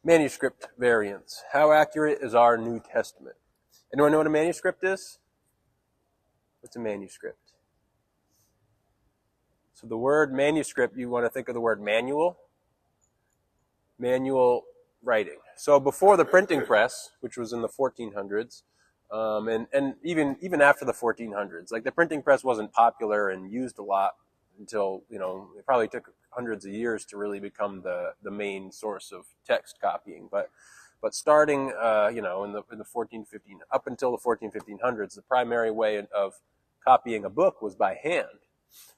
Manuscript variants. How accurate is our New Testament? Anyone know what a manuscript is? What's a manuscript? So the word manuscript, you want to think of the word manual. Manual writing. So before the printing press, which was in the 1400s, and even after the 1400s, like the printing press wasn't popular and used a lot until, it probably took hundreds of years to really become the main source of text copying. But starting, in the 15 up until the 1500s, the primary way of copying a book was by hand.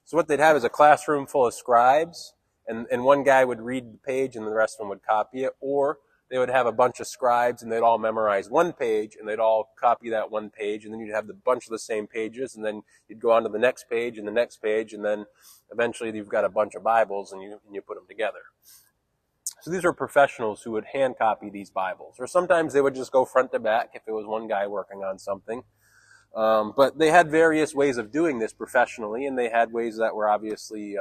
So what they'd have is a classroom full of scribes, and one guy would read the page and the rest of them would copy it, or they would have a bunch of scribes and they'd all memorize one page and they'd all copy that one page, and then you'd have the bunch of the same pages, and then you'd go on to the next page and the next page, and then eventually you've got a bunch of Bibles and you put them together. So these were professionals who would hand copy these Bibles, or sometimes they would just go front to back if it was one guy working on something. But they had various ways of doing this professionally, and they had ways that were obviously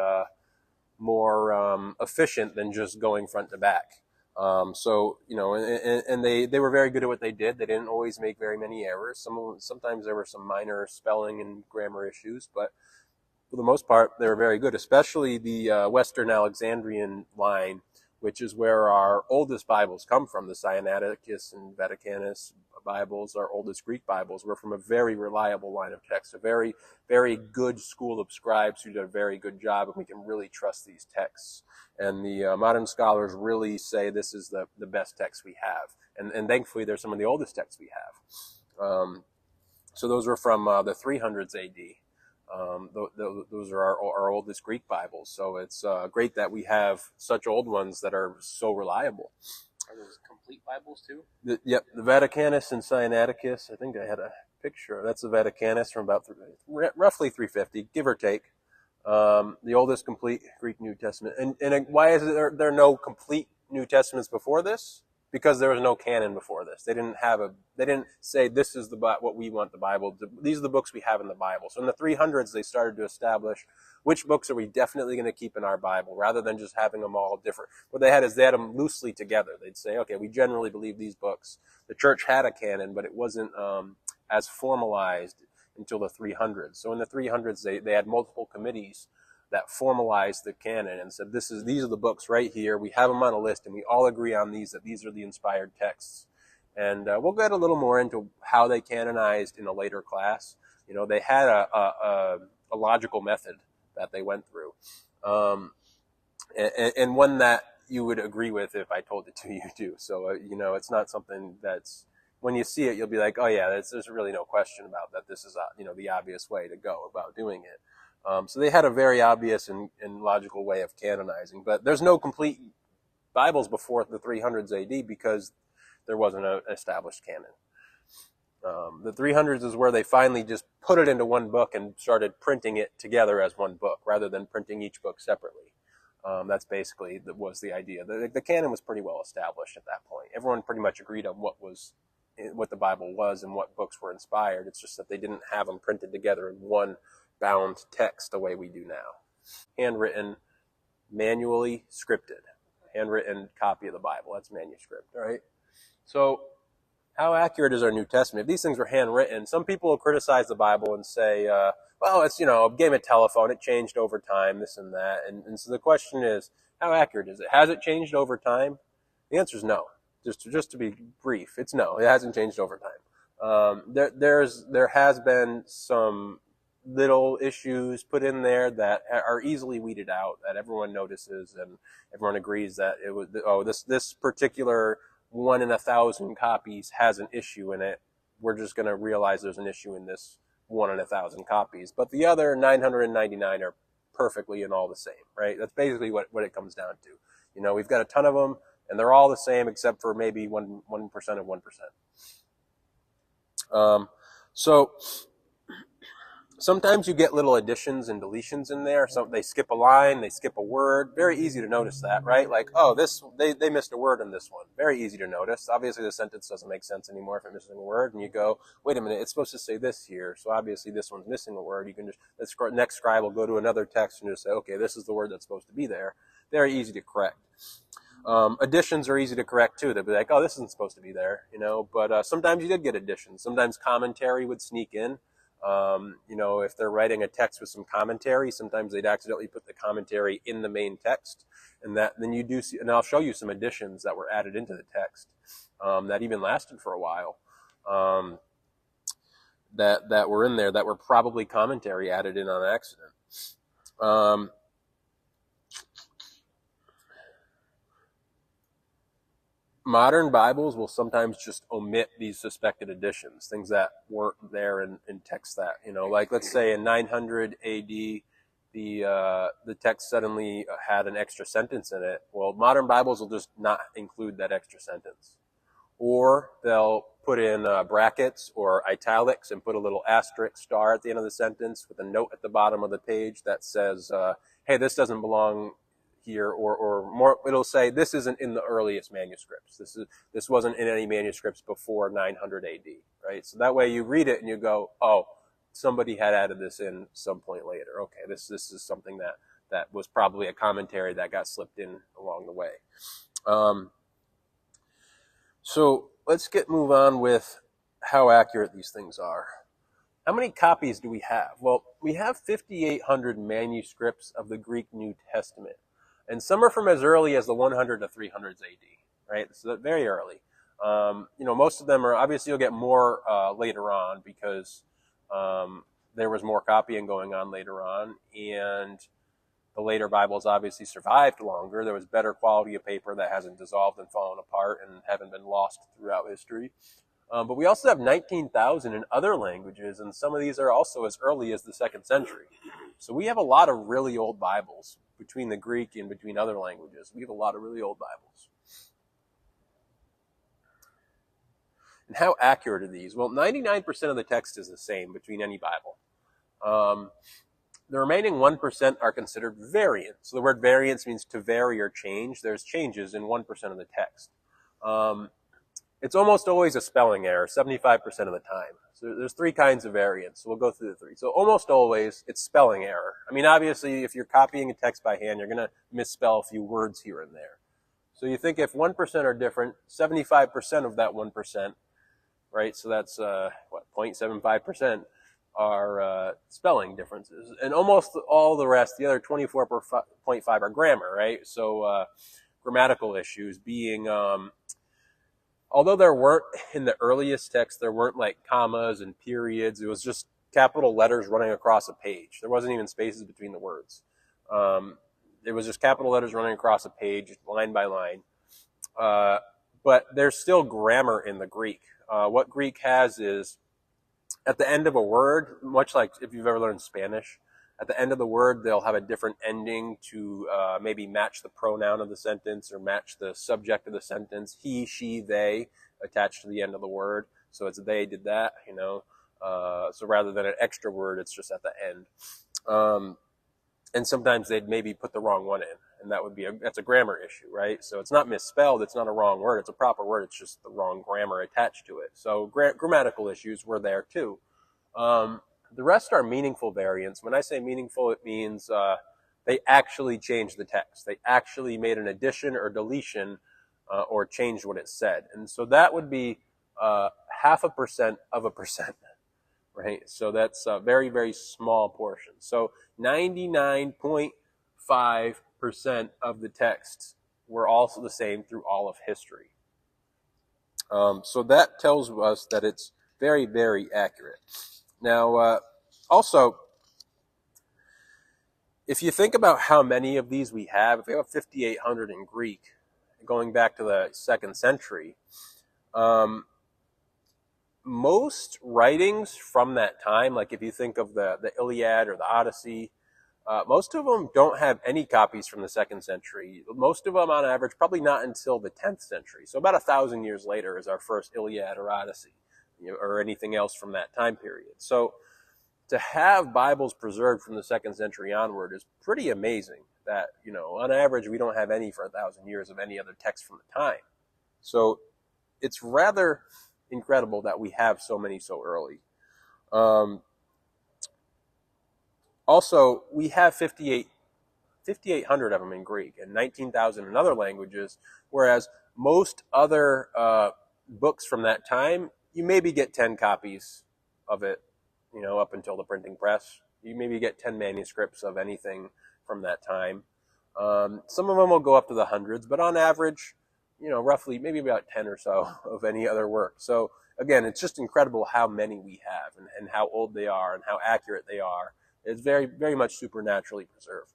more efficient than just going front to back. And they were very good at what they did. They didn't always make very many errors. Sometimes there were some minor spelling and grammar issues, but for the most part, they were very good, especially the Western Alexandrian line, which is where our oldest Bibles come from. The Sinaiticus and Vaticanus Bibles, our oldest Greek Bibles, were from a very reliable line of text, a very, very good school of scribes who did a very good job, and we can really trust these texts. And the modern scholars really say this is the best text we have. And thankfully, they're some of the oldest texts we have. So those were from the 300s AD. Those are our oldest Greek Bibles. So it's great that we have such old ones that are so reliable. Are those complete Bibles too? The Vaticanus and Sinaiticus. I think I had a picture. That's the Vaticanus from about roughly 350, give or take. The oldest complete Greek New Testament. And why is there no complete New Testaments before this? Because there was no canon before this. They didn't say this is what we want the Bible to. These are the books we have in the Bible. So in the 300s, they started to establish which books are we definitely going to keep in our Bible, rather than just having them all different. What they had is they had them loosely together. They'd say, okay, we generally believe these books. The church had a canon, but it wasn't as formalized until the 300s. So in the 300s, they had multiple committees that formalized the canon and said, these are the books right here. We have them on a list, and we all agree on that these are the inspired texts. And we'll get a little more into how they canonized in a later class. They had a logical method that they went through, and one that you would agree with if I told it to you too. So it's not something that's, when you see it, you'll be like, oh yeah, there's really no question about that. This is the obvious way to go about doing it. So they had a very obvious and logical way of canonizing, but there's no complete Bibles before the 300s AD because there wasn't an established canon. The 300s is where they finally just put it into one book and started printing it together as one book rather than printing each book separately. That's basically was the idea. The canon was pretty well established at that point. Everyone pretty much agreed on what the Bible was and what books were inspired. It's just that they didn't have them printed together in one bound text the way we do now. Handwritten, manually scripted. Handwritten copy of the Bible. That's manuscript, all right? So how accurate is our New Testament? If these things were handwritten, some people will criticize the Bible and say, well, it's, a game of telephone. It changed over time, this and that. And so the question is, how accurate is it? Has it changed over time? The answer is no. Just to be brief, it's no. It hasn't changed over time. There has been some little issues put in there that are easily weeded out, that everyone notices and everyone agrees that it was, this particular 1 in 1,000 copies has an issue in it. We're just going to realize there's an issue in this 1 in 1,000 copies. But the other 999 are perfectly and all the same, right? That's basically what it comes down to. We've got a ton of them, and they're all the same except for maybe 1% of 1%. So sometimes you get little additions and deletions in there. So they skip a line, they skip a word. Very easy to notice that, right? Like, oh, they missed a word in this one. Very easy to notice. Obviously, the sentence doesn't make sense anymore if it misses a word. And you go, wait a minute, it's supposed to say this here. So obviously, this one's missing a word. You can just, the next scribe will go to another text and just say, okay, this is the word that's supposed to be there. Very easy to correct. Additions are easy to correct too. They'd be like, "Oh, this isn't supposed to be there," But sometimes you did get additions. Sometimes commentary would sneak in. If they're writing a text with some commentary, sometimes they'd accidentally put the commentary in the main text, and then you do see. And I'll show you some additions that were added into the text that even lasted for a while. That were in there that were probably commentary added in on accident. Modern Bibles will sometimes just omit these suspected additions, things that weren't there in text that, like let's say in 900 AD, the text suddenly had an extra sentence in it. Well, modern Bibles will just not include that extra sentence. Or they'll put in brackets or italics and put a little asterisk star at the end of the sentence with a note at the bottom of the page that says, hey, this doesn't belong here, or more, it'll say this isn't in the earliest manuscripts. This wasn't in any manuscripts before 900 AD, right? So that way you read it and you go, oh, somebody had added this in some point later. Okay, this is something that was probably a commentary that got slipped in along the way. So let's move on with how accurate these things are. How many copies do we have? Well, we have 5,800 manuscripts of the Greek New Testament. And some are from as early as the 100 to 300s AD, right? So very early. Most of them are, obviously you'll get more later on because there was more copying going on later on. And the later Bibles obviously survived longer. There was better quality of paper that hasn't dissolved and fallen apart and haven't been lost throughout history. But we also have 19,000 in other languages, and some of these are also as early as the 2nd century. So we have a lot of really old Bibles between the Greek and between other languages. We have a lot of really old Bibles. And how accurate are these? Well, 99% of the text is the same between any Bible. The remaining 1% are considered variant. So the word variance means to vary or change. There's changes in 1% of the text. It's almost always a spelling error, 75% of the time. So there's 3 kinds of variants. So we'll go through the 3. So almost always it's spelling error. I mean, obviously, if you're copying a text by hand, you're going to misspell a few words here and there. So you think if 1% are different, 75% of that 1%, right? So that's, 0.75% are spelling differences. And almost all the rest, the other 24.5 are grammar, right? So grammatical issues being... although there weren't, in the earliest text, there weren't like commas and periods. It was just capital letters running across a page. There wasn't even spaces between the words. It was just capital letters running across a page, line by line. But there's still grammar in the Greek. What Greek has is, at the end of a word, much like if you've ever learned Spanish, at the end of the word, they'll have a different ending to maybe match the pronoun of the sentence or match the subject of the sentence. He, she, they, attached to the end of the word. So it's they did that, So rather than an extra word, it's just at the end. And sometimes they'd maybe put the wrong one in, and that's a grammar issue, right? So it's not misspelled, it's not a wrong word, it's a proper word, it's just the wrong grammar attached to it. So grammatical issues were there too. The rest are meaningful variants. When I say meaningful, it means they actually changed the text. They actually made an addition or deletion or changed what it said. And so that would be 0.5% of a percent, right? So that's a very, very small portion. So 99.5% of the texts were also the same through all of history. So that tells us that it's very, very accurate. Now, also, if you think about how many of these we have, if we have 5,800 in Greek, going back to the 2nd century, most writings from that time, like if you think of the Iliad or the Odyssey, most of them don't have any copies from the 2nd century. Most of them, on average, probably not until the 10th century. So about 1,000 years later is our first Iliad or Odyssey, or anything else from that time period. So to have Bibles preserved from the 2nd century onward is pretty amazing that, on average, we don't have any for 1,000 years of any other text from the time. So it's rather incredible that we have so many so early. Also, we have 5,800 5,800 of them in Greek and 19,000 in other languages, whereas most other books from that time, you maybe get 10 copies of it, up until the printing press. You maybe get 10 manuscripts of anything from that time. Some of them will go up to the hundreds, but on average, roughly maybe about 10 or so of any other work. So again, it's just incredible how many we have and how old they are and how accurate they are. It's very, very much supernaturally preserved.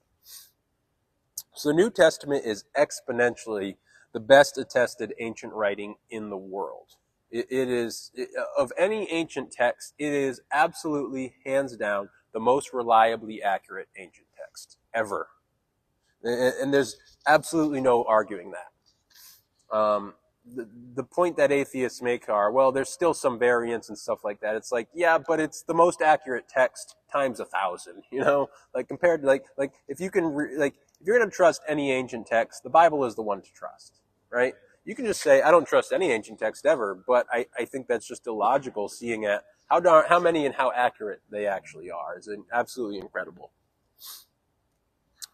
So the New Testament is exponentially the best attested ancient writing in the world. It is, of any ancient text, it is absolutely, hands down, the most reliably accurate ancient text ever. And there's absolutely no arguing that. The point that atheists make are, well, there's still some variants and stuff like that. It's like, yeah, but it's the most accurate text times 1,000, like compared to like if you can, if you're going to trust any ancient text, the Bible is the one to trust, right? You can just say, I don't trust any ancient text ever, but I think that's just illogical, seeing at how many and how accurate they actually are. It's absolutely incredible.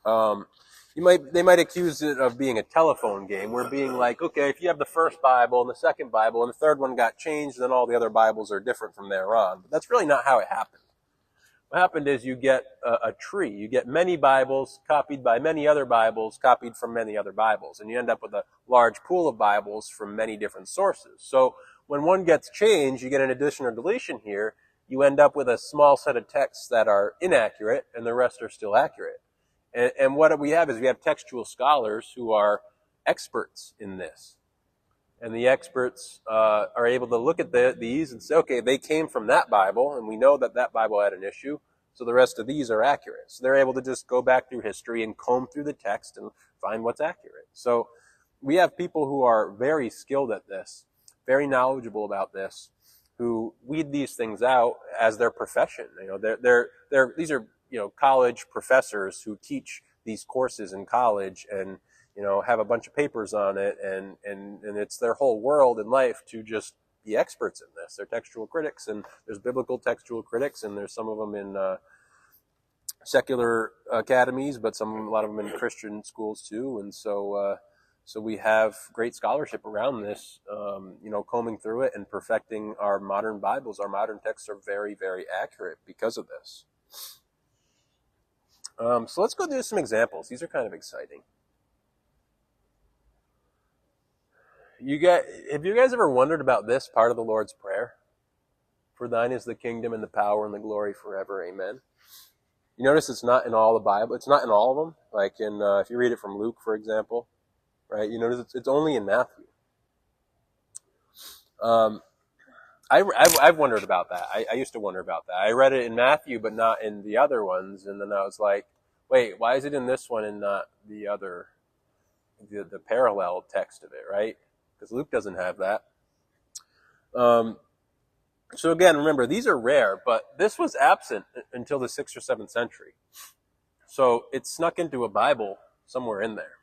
They might accuse it of being a telephone game, where being like, okay, if you have the first Bible and the second Bible and the third one got changed, then all the other Bibles are different from there on. But that's really not how it happened. What happened is you get a tree. You get many Bibles copied by many other Bibles copied from many other Bibles. And you end up with a large pool of Bibles from many different sources. So when one gets changed, you get an addition or deletion here, you end up with a small set of texts that are inaccurate and the rest are still accurate. And what we have is we have textual scholars who are experts in this. And the experts are able to look at these and say, okay, they came from that Bible, and we know that Bible had an issue, so the rest of these are accurate. So they're able to just go back through history and comb through the text and find what's accurate. So we have people who are very skilled at this, very knowledgeable about this, who weed these things out as their profession. These are college professors who teach these courses in college and have a bunch of papers on it, and it's their whole world in life to just be experts in this. They're textual critics, and there's biblical textual critics, and there's some of them in secular academies, but a lot of them in Christian schools too. And so we have great scholarship around this, combing through it and perfecting our modern Bibles. Our modern texts are very, very accurate because of this. So let's go through some examples. These are kind of exciting. Have you guys ever wondered about this part of the Lord's Prayer? For thine is the kingdom and the power and the glory forever. Amen. You notice it's not in all the Bible. It's not in all of them. Like if you read it from Luke, for example, right? You notice it's only in Matthew. I've wondered about that. I used to wonder about that. I read it in Matthew, but not in the other ones. And then I was like, wait, why is it in this one and not the other, the parallel text of it, right? Because Luke doesn't have that. So again, remember, these are rare, but this was absent until the 6th or 7th century. So it snuck into a Bible somewhere in there.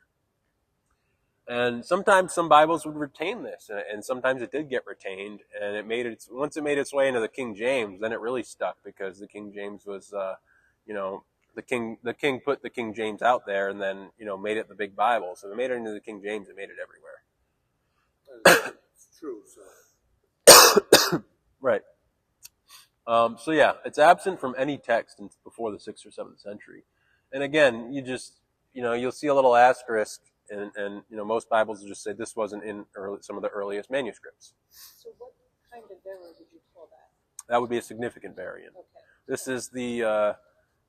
And sometimes some Bibles would retain this, and sometimes it did get retained, and once it made its way into the King James, then it really stuck, because the King James was, the king put the King James out there, and then, made it the big Bible. So if it made it into the King James, it made it everywhere. It's true, so. Right. So yeah, it's absent from any text before the 6th or 7th century. And again, you'll see a little asterisk, and most Bibles will just say this wasn't in some of the earliest manuscripts. So what kind of error would you call that? That would be a significant variant. Okay. This is the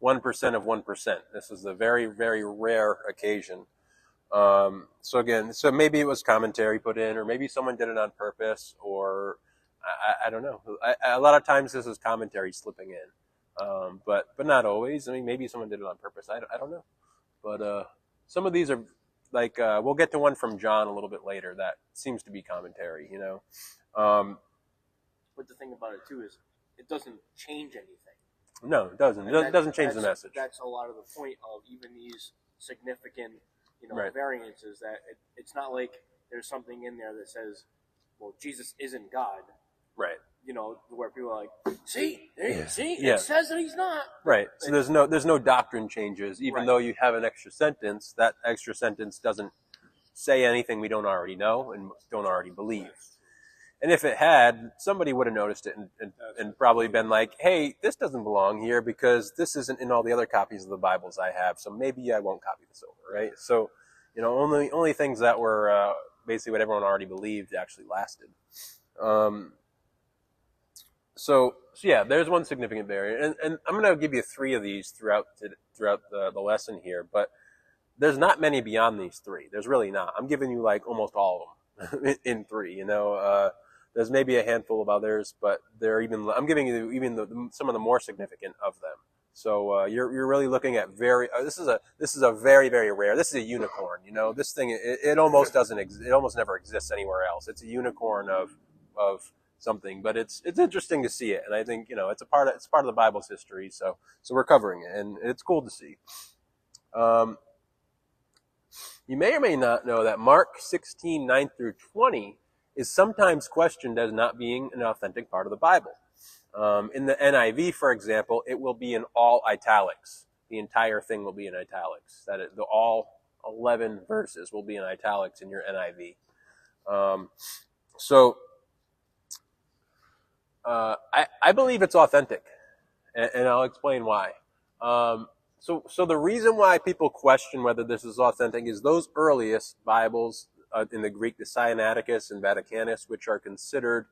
1% of 1%. This is a very, very rare occasion. So maybe it was commentary put in, or maybe someone did it on purpose, or I don't know. A lot of times this is commentary slipping in, but not always. I mean, maybe someone did it on purpose. I don't know. But some of these are like we'll get to one from John a little bit later that seems to be commentary. But the thing about it too is it doesn't change anything. No, it doesn't. It doesn't change the message. That's a lot of the point of even these significant, Right. variances. That it's not like there's something in there that says, well, Jesus isn't God. Right. where people are like, see, Yeah. it says that he's not. Right. So there's no doctrine changes, even Right. though you have an extra sentence. That extra sentence doesn't say anything we don't already know and don't already believe. And if it had, somebody would have noticed it and probably been like, hey, this doesn't belong here because this isn't in all the other copies of the Bibles I have, so maybe I won't copy this over, right? So, only things that were basically what everyone already believed actually lasted. So yeah, there's one significant barrier. And I'm going to give you 3 of these throughout the lesson here, but there's not many beyond these 3. There's really not. I'm giving you like almost all of them in 3, There's maybe a handful of others, but I'm giving you even some of the more significant of them. So you're really looking at this is a very, very rare. This is a unicorn. This thing it almost doesn't it almost never exists anywhere else. It's a unicorn of something, but it's interesting to see it, and I think it's part of the Bible's history. So we're covering it, and it's cool to see. You may or may not know that Mark 16:9 through 20 is sometimes questioned as not being an authentic part of the Bible. In the NIV, for example, it will be in all italics. The entire thing will be in italics. All 11 verses will be in italics in your NIV. I believe it's authentic, and I'll explain why. So the reason why people question whether this is authentic is those earliest Bibles in the Greek, the Sinaiticus and Vaticanus, which are considered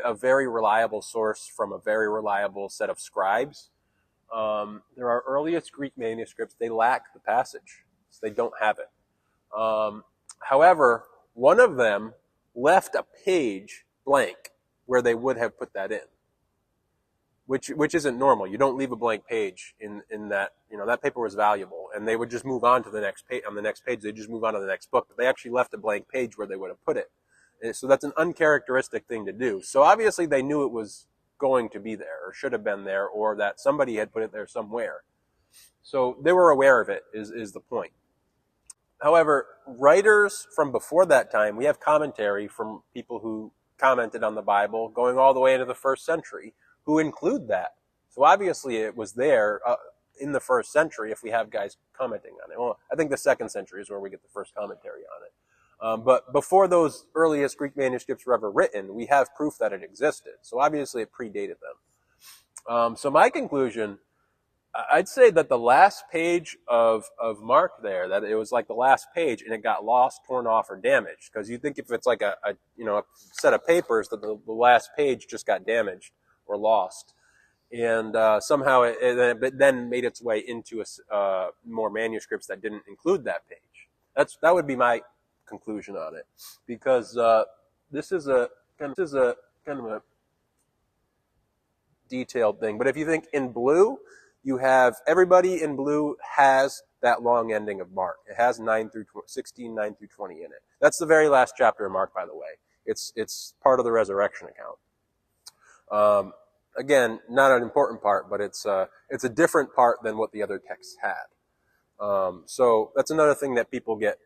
a very reliable source from a very reliable set of scribes. There are earliest Greek manuscripts. They lack the passage, so they don't have it. However, one of them left a page blank where they would have put that in, which isn't normal. You don't leave a blank page in that. That paper was valuable, and they would just move on to the next page. On the next page, they just move on to the next book. But they actually left a blank page where they would have put it. And so that's an uncharacteristic thing to do. So obviously they knew it was going to be there, or should have been there, or that somebody had put it there somewhere. So they were aware of it. Is the point. However, writers from before that time, we have commentary from people who commented on the Bible going all the way into the 1st century, who include that. So obviously it was there in the 1st century if we have guys commenting on it. Well, I think the 2nd century is where we get the first commentary on it. But before those earliest Greek manuscripts were ever written, we have proof that it existed. So obviously it predated them. So my conclusion, I'd say that the last page of Mark there, that it was like the last page and it got lost, torn off, or damaged. Because you think if it's like a set of papers, that the last page just got damaged or lost. And somehow it then made its way into more manuscripts that didn't include that page. That would be my conclusion on it, because this is a kind of a detailed thing. But if you think in blue, you have everybody in blue has that long ending of Mark. It has 16, 9 through 20 in it. That's the very last chapter of Mark, by the way. It's part of the resurrection account. Again, not an important part, but it's a different part than what the other texts had. So that's another thing that people get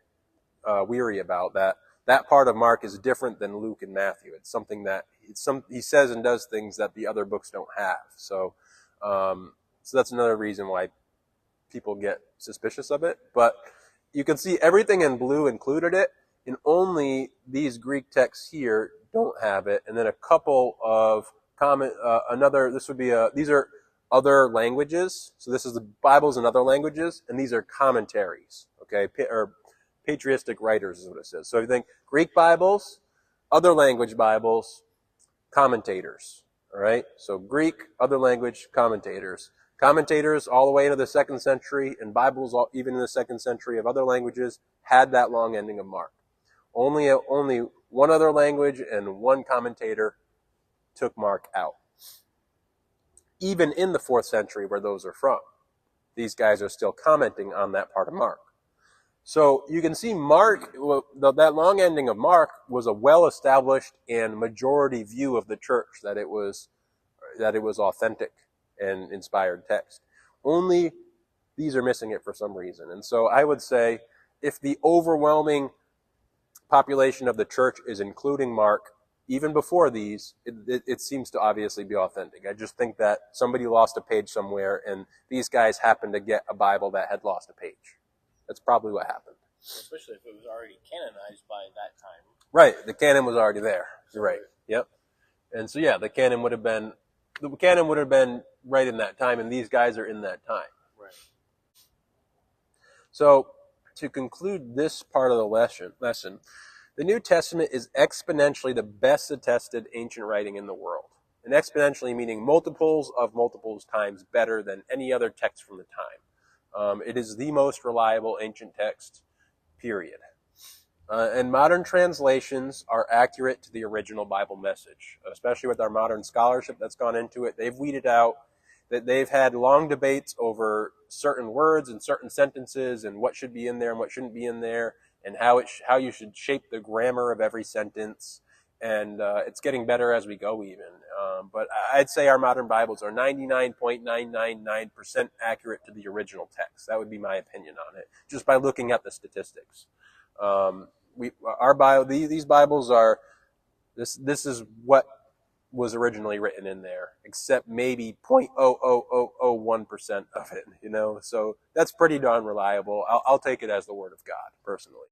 weary about, that part of Mark is different than Luke and Matthew. It's something that he says and does things that the other books don't have. So that's another reason why people get suspicious of it. But you can see everything in blue included it, and only these Greek texts here don't have it. And then a couple of these are other languages. So this is the Bibles in other languages, and these are commentaries, okay, or patristic writers is what it says. So if you think Greek Bibles, other language Bibles, commentators, all right? So Greek, other language, commentators. Commentators all the way into the 2nd century, and Bibles even in the 2nd century of other languages had that long ending of Mark. Only one other language and one commentator took Mark out. Even in the 4th century where those are from, these guys are still commenting on that part of Mark. So you can see Mark, that long ending of Mark was a well-established and majority view of the church that it was authentic and inspired text. Only these are missing it for some reason. And so I would say if the overwhelming population of the church is including Mark, even before these, it seems to obviously be authentic. I just think that somebody lost a page somewhere, and these guys happened to get a Bible that had lost a page. That's probably what happened. Especially if it was already canonized by that time. Right, the canon was already there. You're right. Yep. And so yeah, the canon would have been right in that time, and these guys are in that time. Right. So to conclude this part of the lesson, the New Testament is exponentially the best attested ancient writing in the world. And exponentially meaning multiples times better than any other text from the time. It is the most reliable ancient text, period. And modern translations are accurate to the original Bible message, especially with our modern scholarship that's gone into it. They've weeded out that they've had long debates over certain words and certain sentences and what should be in there and what shouldn't be in there, and how you should shape the grammar of every sentence. And it's getting better as we go even. But I'd say our modern Bibles are 99.999% accurate to the original text. That would be my opinion on it, just by looking at the statistics. These Bibles are, this is what was originally written in there, except maybe 0.00001% of it, So that's pretty darn reliable. I'll take it as the Word of God, personally.